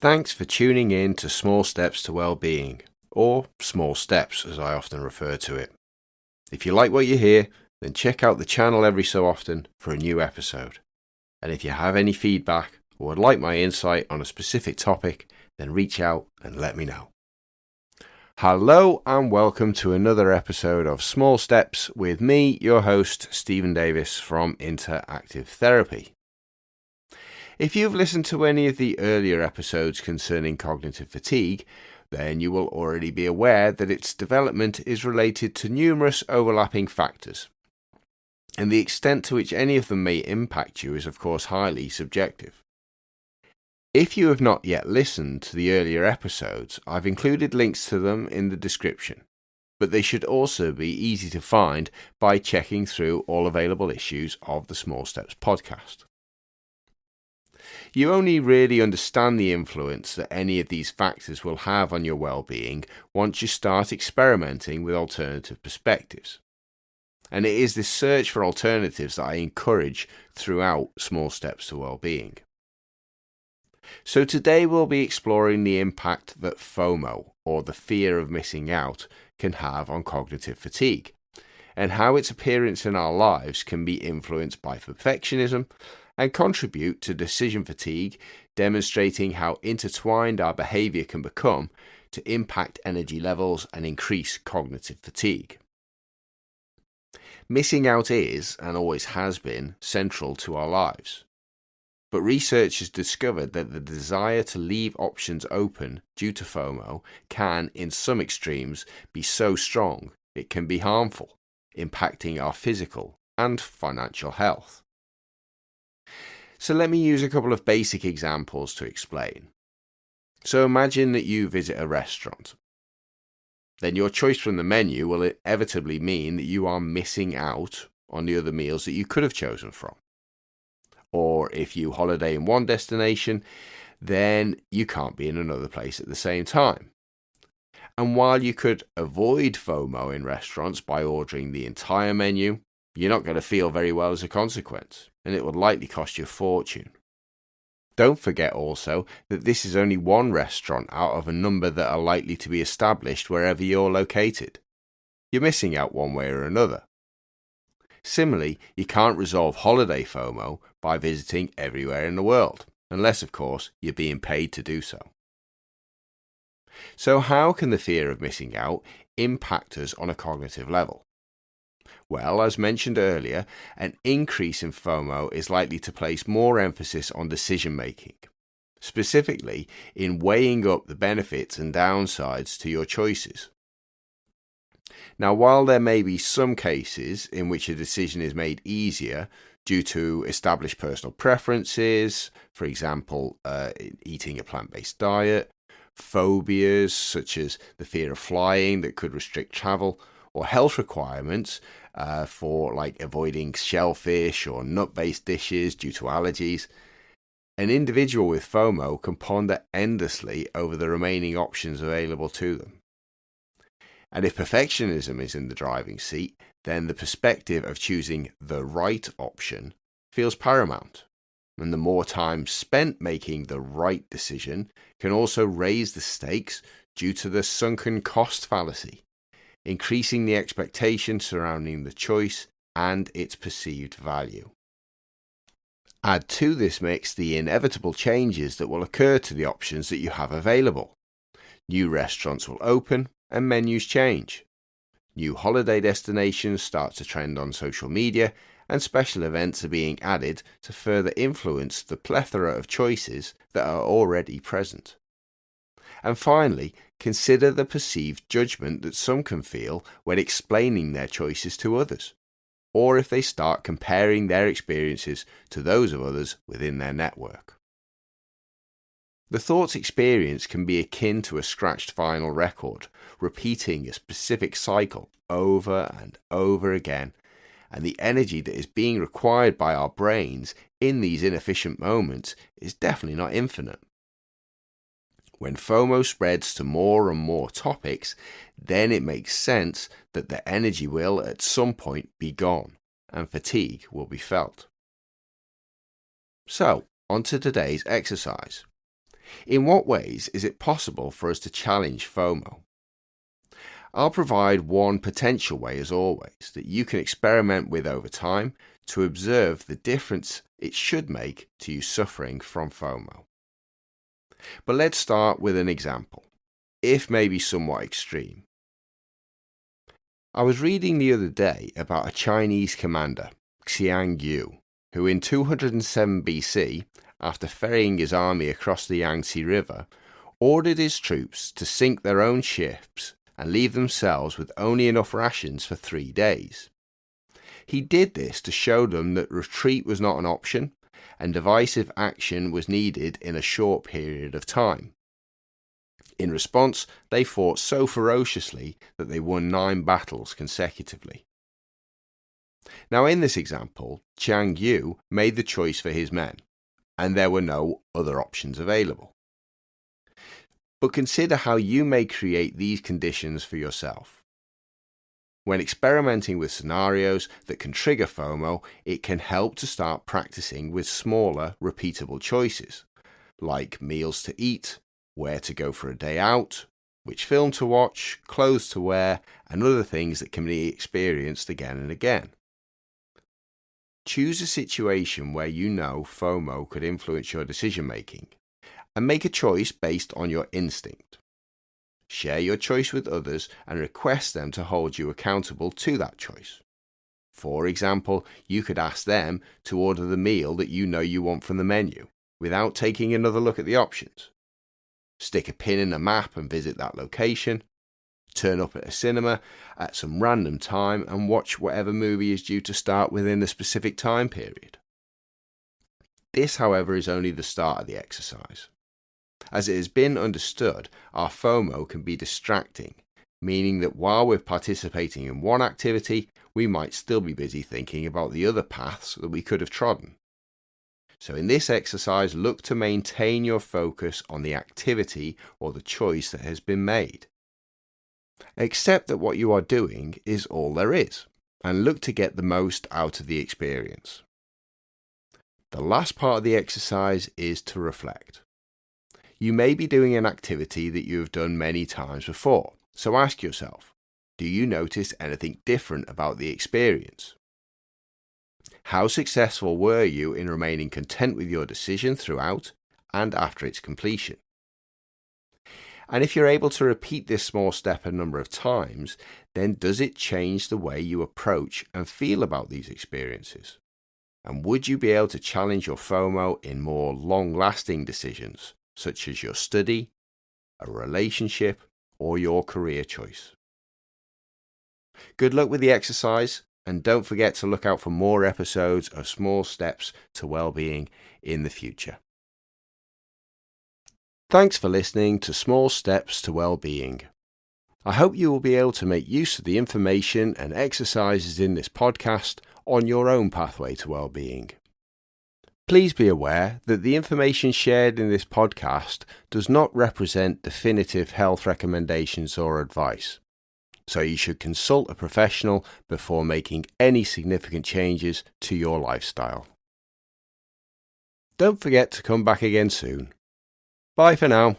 Thanks for tuning in to Small Steps to Wellbeing, or Small Steps as I often refer to it. If you like what you hear, then check out the channel every so often for a new episode. And if you have any feedback or would like my insight on a specific topic, then reach out and let me know. Hello and welcome to another episode of Small Steps with me, your host, Stephen Davis from Interactive Therapy. If you've listened to any of the earlier episodes concerning cognitive fatigue, then you will already be aware that its development is related to numerous overlapping factors. And the extent to which any of them may impact you is of course highly subjective. If you have not yet listened to the earlier episodes, I've included links to them in the description, but they should also be easy to find by checking through all available issues of the Small Steps podcast. You only really understand the influence that any of these factors will have on your well-being once you start experimenting with alternative perspectives. And it is this search for alternatives that I encourage throughout Small Steps to Wellbeing. So today we'll be exploring the impact that FOMO, or the fear of missing out, can have on cognitive fatigue, and how its appearance in our lives can be influenced by perfectionism and contribute to decision fatigue, demonstrating how intertwined our behavior can become to impact energy levels and increase cognitive fatigue. Missing out is, and always has been, central to our lives. But research has discovered that the desire to leave options open due to FOMO can, in some extremes, be so strong it can be harmful, impacting our physical and financial health. So let me use a couple of basic examples to explain. So imagine that you visit a restaurant. Then your choice from the menu will inevitably mean that you are missing out on the other meals that you could have chosen from. Or if you holiday in one destination, then you can't be in another place at the same time. And while you could avoid FOMO in restaurants by ordering the entire menu, you're not going to feel very well as a consequence, and it will likely cost you a fortune. Don't forget also that this is only one restaurant out of a number that are likely to be established wherever you're located. You're missing out one way or another. Similarly, you can't resolve holiday FOMO by visiting everywhere in the world, unless of course you're being paid to do so. So how can the fear of missing out impact us on a cognitive level? Well, as mentioned earlier, an increase in FOMO is likely to place more emphasis on decision making, specifically in weighing up the benefits and downsides to your choices. Now, while there may be some cases in which a decision is made easier due to established personal preferences, for example, eating a plant-based diet, phobias such as the fear of flying that could restrict travel, or health requirements for like avoiding shellfish or nut-based dishes due to allergies, an individual with FOMO can ponder endlessly over the remaining options available to them. And if perfectionism is in the driving seat, then the perspective of choosing the right option feels paramount. And the more time spent making the right decision can also raise the stakes due to the sunken cost fallacy, increasing the expectation surrounding the choice and its perceived value. Add to this mix the inevitable changes that will occur to the options that you have available. New restaurants will open and menus change. New holiday destinations start to trend on social media, and special events are being added to further influence the plethora of choices that are already present. And finally, consider the perceived judgment that some can feel when explaining their choices to others, or if they start comparing their experiences to those of others within their network. The thoughts experienced can be akin to a scratched vinyl record, repeating a specific cycle over and over again, and the energy that is being required by our brains in these inefficient moments is definitely not infinite. When FOMO spreads to more and more topics, then it makes sense that the energy will at some point be gone, and fatigue will be felt. So, on to today's exercise. In what ways is it possible for us to challenge FOMO? I'll provide one potential way, as always, that you can experiment with over time to observe the difference it should make to you suffering from FOMO. But let's start with an example, if maybe somewhat extreme. I was reading the other day about a Chinese commander, Xiang Yu, who in 207 BC, after ferrying his army across the Yangtze River, ordered his troops to sink their own ships and leave themselves with only enough rations for 3 days. He did this to show them that retreat was not an option and decisive action was needed in a short period of time. In response, they fought so ferociously that they won 9 battles consecutively. Now, in this example, Xiang Yu made the choice for his men, and there were no other options available. But consider how you may create these conditions for yourself. When experimenting with scenarios that can trigger FOMO, it can help to start practicing with smaller, repeatable choices, like meals to eat, where to go for a day out, which film to watch, clothes to wear, and other things that can be experienced again and again. Choose a situation where you know FOMO could influence your decision making, and make a choice based on your instinct. Share your choice with others and request them to hold you accountable to that choice. For example, you could ask them to order the meal that you know you want from the menu, without taking another look at the options. Stick a pin in a map and visit that location. Turn up at a cinema at some random time and watch whatever movie is due to start within the specific time period. This, however, is only the start of the exercise. As it has been understood, our FOMO can be distracting, meaning that while we're participating in one activity, we might still be busy thinking about the other paths that we could have trodden. So in this exercise, look to maintain your focus on the activity or the choice that has been made. Accept that what you are doing is all there is, and look to get the most out of the experience. The last part of the exercise is to reflect. You may be doing an activity that you have done many times before, so ask yourself, do you notice anything different about the experience? How successful were you in remaining content with your decision throughout and after its completion? And if you're able to repeat this small step a number of times, then does it change the way you approach and feel about these experiences? And would you be able to challenge your FOMO in more long-lasting decisions, such as your study, a relationship, or your career choice? Good luck with the exercise, and don't forget to look out for more episodes of Small Steps to Wellbeing in the future. Thanks for listening to Small Steps to Wellbeing. I hope you will be able to make use of the information and exercises in this podcast on your own pathway to well-being. Please be aware that the information shared in this podcast does not represent definitive health recommendations or advice, so you should consult a professional before making any significant changes to your lifestyle. Don't forget to come back again soon. Bye for now.